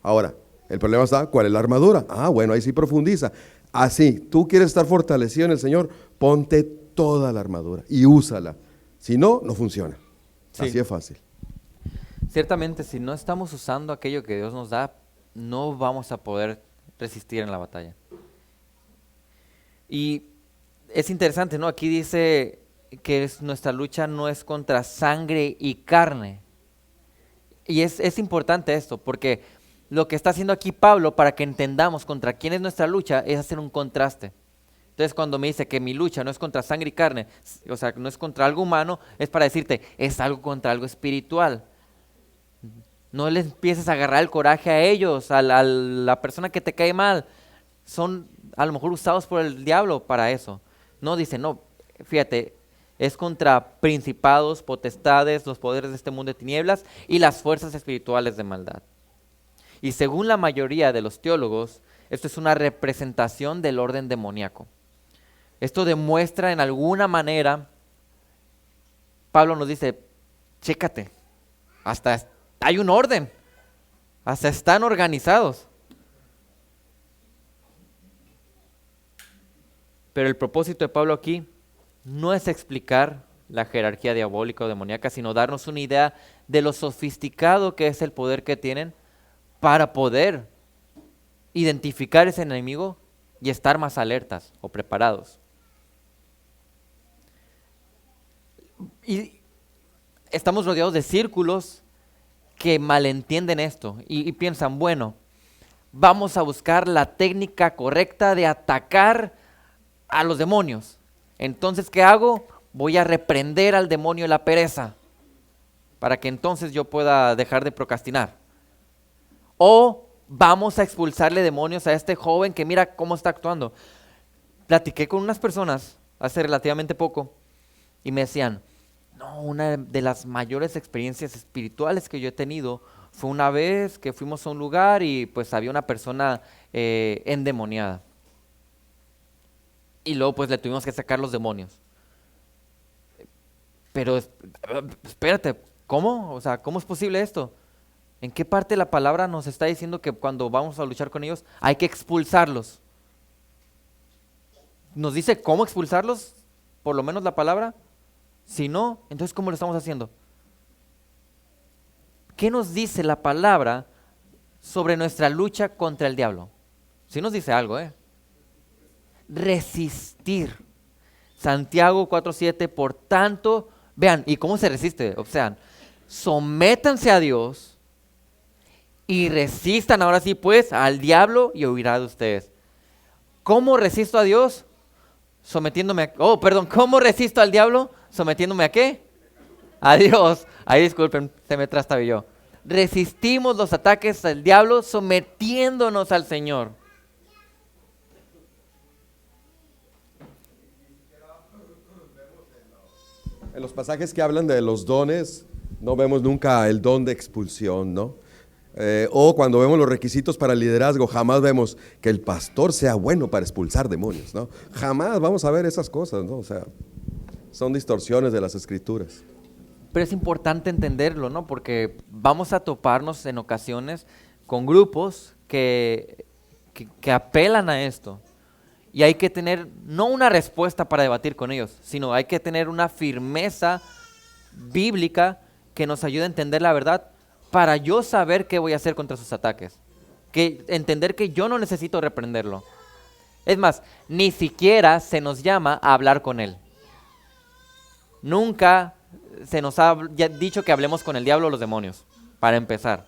Ahora, el problema está, ¿cuál es la armadura? Ah, bueno, ahí sí profundiza. Así, tú quieres estar fortalecido en el Señor, ponte toda la armadura y úsala. Si no, no funciona. Sí. Así es fácil. Ciertamente, si no estamos usando aquello que Dios nos da, no vamos a poder resistir en la batalla. Y es interesante, ¿no? Aquí dice que nuestra lucha no es contra sangre y carne. Y es importante esto, porque lo que está haciendo aquí Pablo, para que entendamos contra quién es nuestra lucha, es hacer un contraste. Entonces, cuando me dice que mi lucha no es contra sangre y carne, o sea, no es contra algo humano, es para decirte, es algo contra algo espiritual. No les empieces a agarrar el coraje a ellos, a la persona que te cae mal. Son a lo mejor usados por el diablo para eso. No, dice, no, fíjate, es contra principados, potestades, los poderes de este mundo de tinieblas y las fuerzas espirituales de maldad. Y según la mayoría de los teólogos, esto es una representación del orden demoníaco. Esto demuestra en alguna manera, Pablo nos dice, chécate, hasta hay un orden, hasta están organizados. Pero el propósito de Pablo aquí no es explicar la jerarquía diabólica o demoníaca, sino darnos una idea de lo sofisticado que es el poder que tienen para poder identificar ese enemigo y estar más alertas o preparados. Y estamos rodeados de círculos que malentienden esto y piensan, bueno, vamos a buscar la técnica correcta de atacar a los demonios. Entonces, ¿qué hago? Voy a reprender al demonio la pereza para que entonces yo pueda dejar de procrastinar. O vamos a expulsarle demonios a este joven que mira cómo está actuando. Platiqué con unas personas hace relativamente poco y me decían, no, una de las mayores experiencias espirituales que yo he tenido fue una vez que fuimos a un lugar y pues había una persona endemoniada. Y luego pues le tuvimos que sacar los demonios. Pero espérate, ¿cómo? O sea, ¿cómo es posible esto? ¿En qué parte de la palabra nos está diciendo que cuando vamos a luchar con ellos hay que expulsarlos? ¿Nos dice cómo expulsarlos? Por lo menos la palabra. Si no, entonces ¿cómo lo estamos haciendo? ¿Qué nos dice la palabra sobre nuestra lucha contra el diablo? Sí nos dice algo, resistir. Santiago 4:7, por tanto, vean, ¿y cómo se resiste? Observen, sométanse a Dios y resistan ahora sí pues al diablo y huirá de ustedes. ¿Cómo resisto a Dios? Sometiéndome a... ¿cómo resisto al diablo? ¿Sometiéndome a qué? A Dios. Ahí disculpen, se me trastabilló. resistimos los ataques del diablo sometiéndonos al Señor. En los pasajes que hablan de los dones, no vemos nunca el don de expulsión, ¿no? O cuando vemos los requisitos para el liderazgo, jamás vemos que el pastor sea bueno para expulsar demonios, ¿no? Jamás vamos a ver esas cosas, ¿no? O sea, son distorsiones de las escrituras. Pero es importante entenderlo, ¿no? Porque vamos a toparnos en ocasiones con grupos que apelan a esto. Y hay que tener no una respuesta para debatir con ellos, sino hay que tener una firmeza bíblica que nos ayude a entender la verdad para yo saber qué voy a hacer contra sus ataques. Entender que yo no necesito reprenderlo. Es más, ni siquiera se nos llama a hablar con él. Nunca se nos ha dicho que hablemos con el diablo o los demonios, para empezar.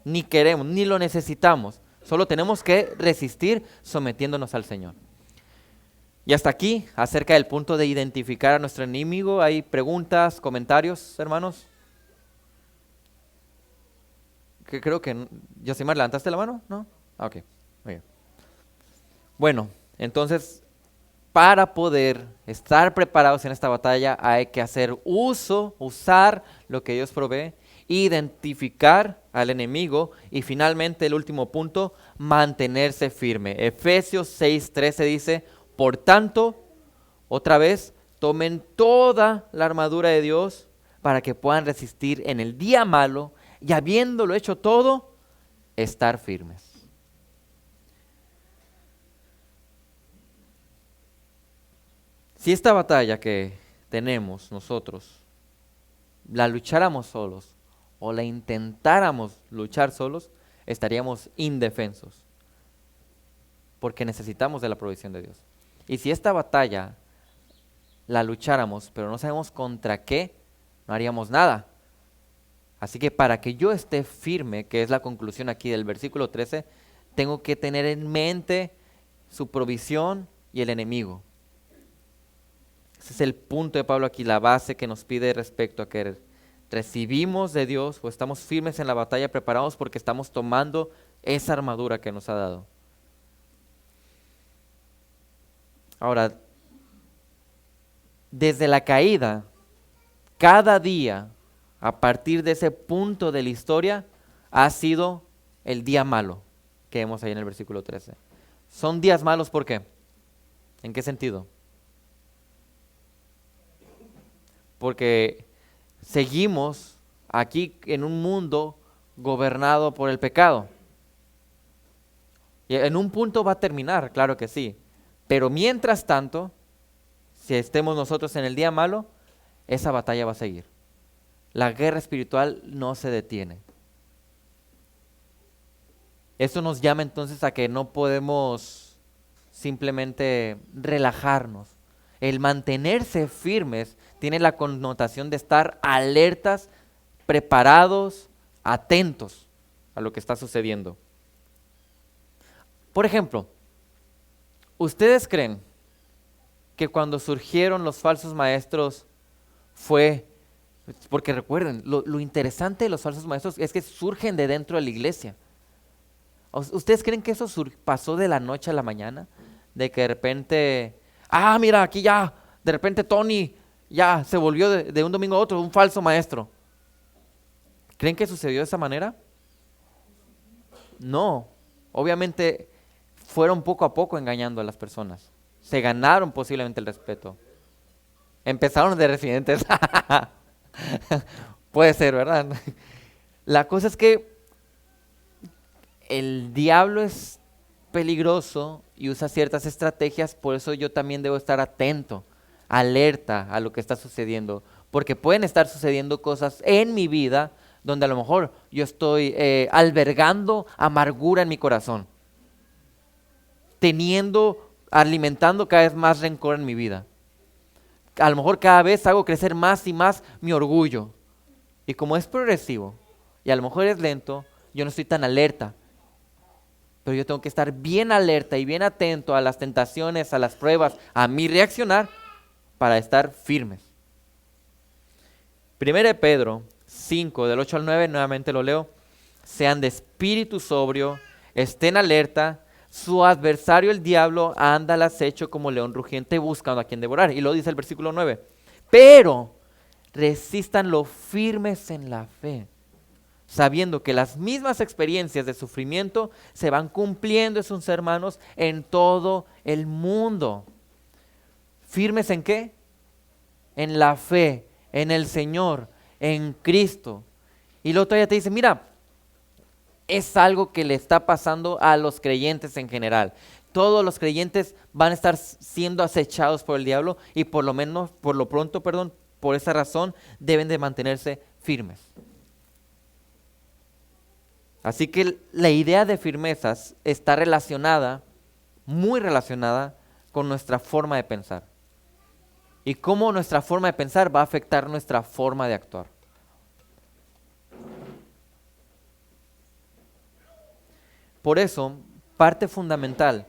Ni queremos, ni lo necesitamos. Solo tenemos que resistir sometiéndonos al Señor. Y hasta aquí, acerca del punto de identificar a nuestro enemigo, ¿hay preguntas, comentarios, hermanos? Que creo que... Yosimar, ¿levantaste la mano? ¿No? Ah, ok. Muy bien. Bueno, entonces, para poder estar preparados en esta batalla, hay que usar lo que Dios provee, identificar al enemigo y finalmente el último punto, mantenerse firme. Efesios 6:13 dice, por tanto, otra vez, tomen toda la armadura de Dios para que puedan resistir en el día malo y habiéndolo hecho todo, estar firmes. Si esta batalla que tenemos nosotros la lucháramos solos o la intentáramos luchar solos, estaríamos indefensos, porque necesitamos de la provisión de Dios. Y si esta batalla la lucháramos, pero no sabemos contra qué, no haríamos nada. Así que para que yo esté firme, que es la conclusión aquí del versículo 13, tengo que tener en mente su provisión y el enemigo. Ese es el punto de Pablo aquí, la base que nos pide respecto a que recibimos de Dios o estamos firmes en la batalla, preparados porque estamos tomando esa armadura que nos ha dado. Ahora, desde la caída, cada día, a partir de ese punto de la historia, ha sido el día malo que vemos ahí en el versículo 13. Son días malos, ¿por qué? ¿En qué sentido? Porque seguimos aquí en un mundo gobernado por el pecado. Y en un punto va a terminar, claro que sí. Pero mientras tanto, si estemos nosotros en el día malo, esa batalla va a seguir. La guerra espiritual no se detiene. Eso nos llama entonces a que no podemos simplemente relajarnos. El mantenerse firmes tiene la connotación de estar alertas, preparados, atentos a lo que está sucediendo. Por ejemplo, ¿ustedes creen que cuando surgieron los falsos maestros fue... Porque recuerden, lo interesante de los falsos maestros es que surgen de dentro de la iglesia. ¿Ustedes creen que eso pasó de la noche a la mañana? De que de repente, mira, aquí ya, de repente Tony ya se volvió de un domingo a otro un falso maestro. ¿Creen que sucedió de esa manera? No, obviamente fueron poco a poco engañando a las personas. Se ganaron posiblemente el respeto. Empezaron de residentes. Puede ser, ¿verdad? La cosa es que el diablo es peligroso y usa ciertas estrategias, por eso yo también debo estar atento, alerta a lo que está sucediendo, porque pueden estar sucediendo cosas en mi vida donde a lo mejor yo estoy albergando amargura en mi corazón, alimentando cada vez más rencor en mi vida. A lo mejor cada vez hago crecer más y más mi orgullo. Y como es progresivo y a lo mejor es lento, yo no estoy tan alerta. Pero yo tengo que estar bien alerta y bien atento a las tentaciones, a las pruebas, a mi reaccionar para estar firmes. 1 Pedro 5, del 8 al 9, nuevamente lo leo. Sean de espíritu sobrio, estén alerta. Su adversario, el diablo, anda al acecho como león rugiente buscando a quien devorar. Y lo dice el versículo 9. Pero resístanlo firmes en la fe, sabiendo que las mismas experiencias de sufrimiento se van cumpliendo en sus hermanos en todo el mundo. ¿Firmes en qué? En la fe, en el Señor, en Cristo. Y luego todavía te dice, mira, es algo que le está pasando a los creyentes en general. Todos los creyentes van a estar siendo acechados por el diablo y por lo pronto, por esa razón deben de mantenerse firmes. Así que la idea de firmezas está relacionada, muy relacionada con nuestra forma de pensar. Y cómo nuestra forma de pensar va a afectar nuestra forma de actuar. Por eso, parte fundamental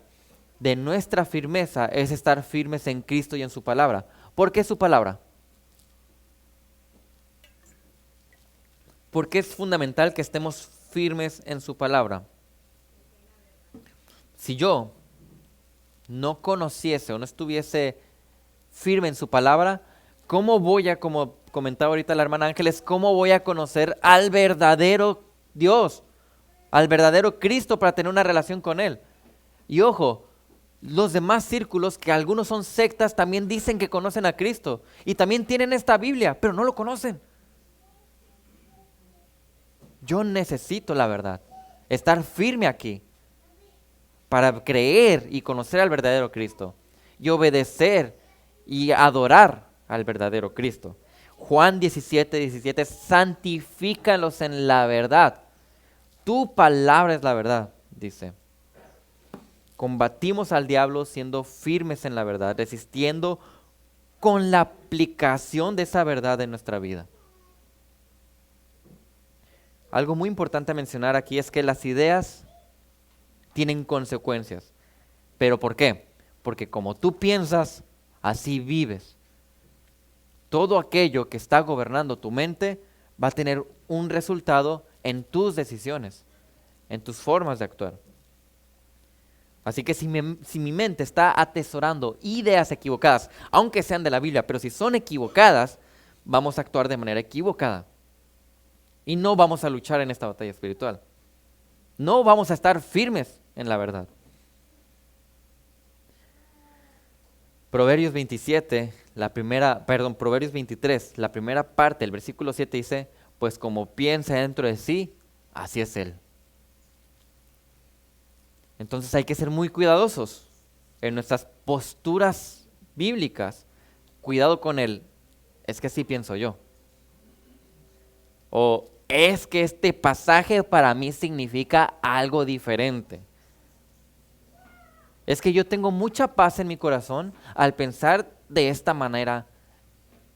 de nuestra firmeza es estar firmes en Cristo y en su palabra. ¿Por qué su palabra? ¿Por qué es fundamental que estemos firmes en su palabra? Si yo no conociese o no estuviese firme en su palabra, ¿cómo voy a, como comentaba ahorita la hermana Ángeles, cómo voy a conocer al verdadero Dios, al verdadero Cristo para tener una relación con Él? Y ojo, los demás círculos, que algunos son sectas, también dicen que conocen a Cristo y también tienen esta Biblia, pero no lo conocen. Yo necesito la verdad, estar firme aquí para creer y conocer al verdadero Cristo y obedecer y adorar al verdadero Cristo. Juan 17:17, santifícalos en la verdad. Tu palabra es la verdad, dice. Combatimos al diablo siendo firmes en la verdad, resistiendo con la aplicación de esa verdad en nuestra vida. Algo muy importante a mencionar aquí es que las ideas tienen consecuencias. ¿Pero por qué? Porque como tú piensas, así vives. Todo aquello que está gobernando tu mente va a tener un resultado en tus decisiones, en tus formas de actuar. Así que si mi mente está atesorando ideas equivocadas, aunque sean de la Biblia, pero si son equivocadas, vamos a actuar de manera equivocada. Y no vamos a luchar en esta batalla espiritual. No vamos a estar firmes en la verdad. Proverbios 23, la primera parte, el versículo 7 dice, pues como piensa dentro de sí, así es él. Entonces hay que ser muy cuidadosos en nuestras posturas bíblicas. Cuidado con es que así pienso yo. O es que este pasaje para mí significa algo diferente. Es que yo tengo mucha paz en mi corazón al pensar de esta manera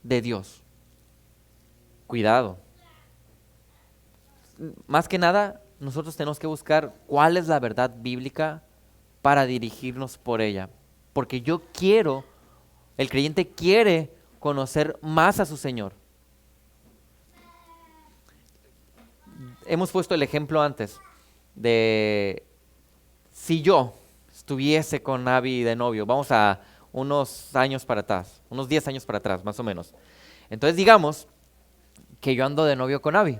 de Dios. Cuidado. Más que nada, nosotros tenemos que buscar cuál es la verdad bíblica para dirigirnos por ella. Porque el creyente quiere conocer más a su Señor. Hemos puesto el ejemplo antes de si yo estuviese con Abby de novio, vamos a unos años para atrás, unos 10 años para atrás, más o menos. Entonces digamos que yo ando de novio con Abby,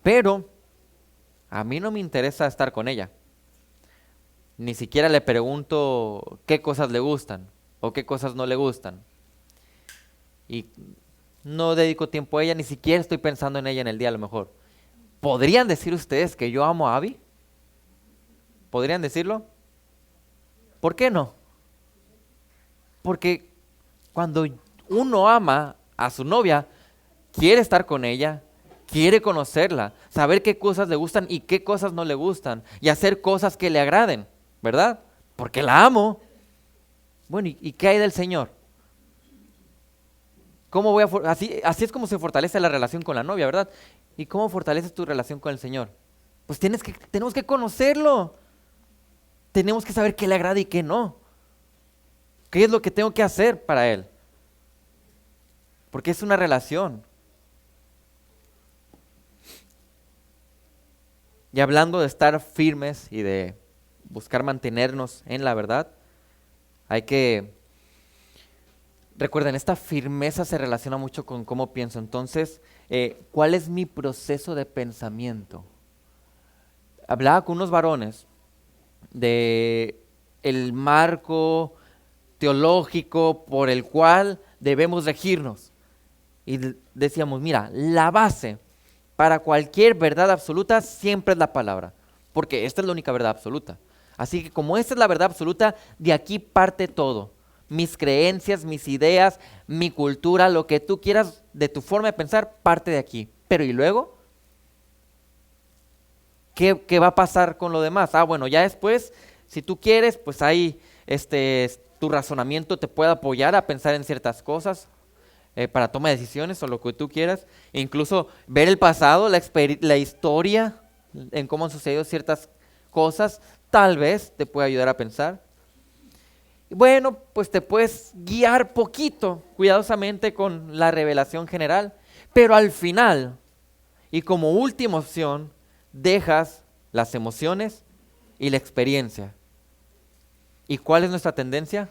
pero a mí no me interesa estar con ella. Ni siquiera le pregunto qué cosas le gustan o qué cosas no le gustan. Y no dedico tiempo a ella, ni siquiera estoy pensando en ella en el día a lo mejor. ¿Podrían decir ustedes que yo amo a Abby? ¿Podrían decirlo? ¿Por qué no? Porque cuando uno ama a su novia, quiere estar con ella, quiere conocerla, saber qué cosas le gustan y qué cosas no le gustan, y hacer cosas que le agraden, ¿verdad? Porque la amo. Bueno, ¿y qué hay del Señor? Así es como se fortalece la relación con la novia, ¿verdad? ¿Y cómo fortaleces tu relación con el Señor? Pues tenemos que conocerlo. Tenemos que saber qué le agrada y qué no. ¿Qué es lo que tengo que hacer para Él? Porque es una relación. Y hablando de estar firmes y de buscar mantenernos en la verdad, recuerden, esta firmeza se relaciona mucho con cómo pienso. Entonces, ¿cuál es mi proceso de pensamiento? Hablaba con unos varones de el marco teológico por el cual debemos regirnos. Y decíamos, mira, la base para cualquier verdad absoluta siempre es la palabra, porque esta es la única verdad absoluta. Así que como esta es la verdad absoluta, de aquí parte todo. Mis creencias, mis ideas, mi cultura, lo que tú quieras de tu forma de pensar, parte de aquí. Pero ¿y luego? ¿Qué va a pasar con lo demás? Bueno, ya después, si tú quieres, pues ahí tu razonamiento te puede apoyar a pensar en ciertas cosas para toma de decisiones o lo que tú quieras. E incluso ver el pasado, la historia, en cómo han sucedido ciertas cosas, tal vez te puede ayudar a pensar. Bueno, pues te puedes guiar poquito, cuidadosamente con la revelación general, pero al final, y como última opción, dejas las emociones y la experiencia. ¿Y cuál es nuestra tendencia?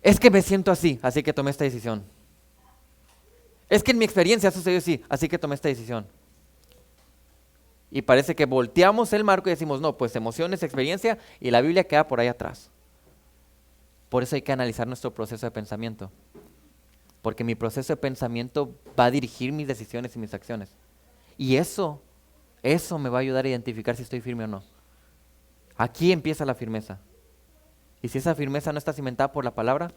Es que me siento así que tomé esta decisión. Es que en mi experiencia ha sucedido así, así que tomé esta decisión. Y parece que volteamos el marco y decimos, no, pues emociones, experiencia, y la Biblia queda por ahí atrás. Por eso hay que analizar nuestro proceso de pensamiento. Porque mi proceso de pensamiento va a dirigir mis decisiones y mis acciones. Y eso me va a ayudar a identificar si estoy firme o no. Aquí empieza la firmeza. Y si esa firmeza no está cimentada por la palabra,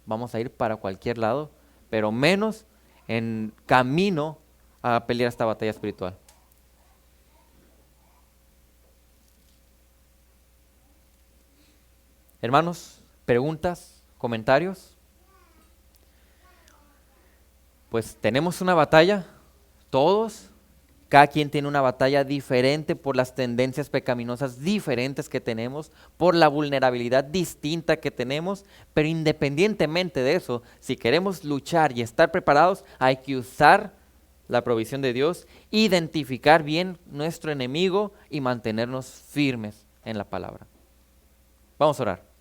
vamos a ir para cualquier lado, pero menos en camino a pelear esta batalla espiritual. Hermanos, preguntas, comentarios. Pues tenemos una batalla, todos. Cada quien tiene una batalla diferente por las tendencias pecaminosas diferentes que tenemos, por la vulnerabilidad distinta que tenemos, pero independientemente de eso, si queremos luchar y estar preparados, hay que usar la provisión de Dios, identificar bien nuestro enemigo y mantenernos firmes en la palabra. Vamos a orar.